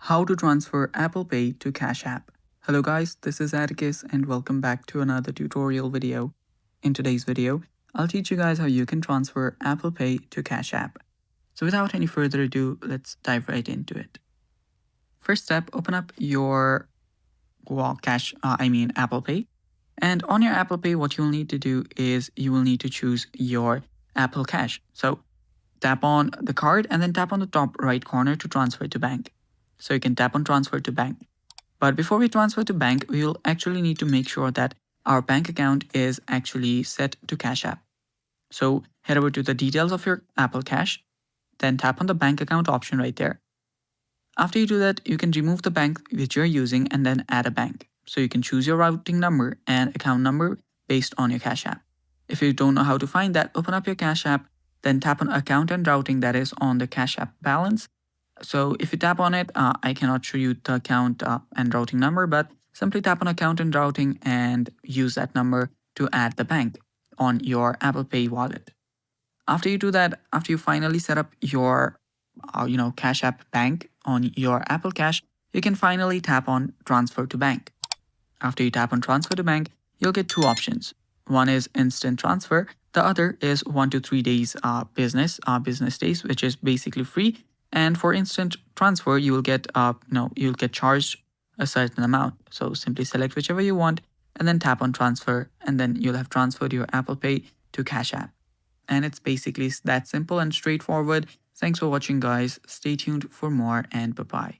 How to transfer Apple Pay to Cash App. Hello guys, this is Atticus and welcome back to another tutorial video. In today's video, I'll teach you guys how you can transfer Apple Pay to Cash App. So without any further ado, let's dive right into it. First step, open up your Apple Pay. And on your Apple Pay, what you'll need to do is you will need to choose your Apple Cash. So tap on the card and then tap on the top right corner to transfer to bank. So you can tap on transfer to bank. But before we transfer to bank, we will actually need to make sure that our bank account is actually set to Cash App. So head over to the details of your Apple Cash, then tap on the bank account option right there. After you do that, you can remove the bank which you're using and then add a bank. So you can choose your routing number and account number based on your Cash App. If you don't know how to find that, open up your Cash App, then tap on account and routing that is on the Cash App balance. So if you tap on it, I cannot show you the account and routing number, but simply tap on account and routing and use that number to add the bank on your Apple Pay wallet. After you do that, after you finally set up your Cash App bank on your Apple Cash, you can finally tap on transfer to bank. After you tap on transfer to bank, you'll get two options. One is instant transfer. The other is 1 to 3 days business days, which is basically free. And for instant transfer, you will get you'll get charged a certain amount. So simply select whichever you want and then tap on transfer, and then you'll have transferred your Apple Pay to Cash App. And it's basically that simple and straightforward. Thanks for watching, guys. Stay tuned for more, and bye-bye.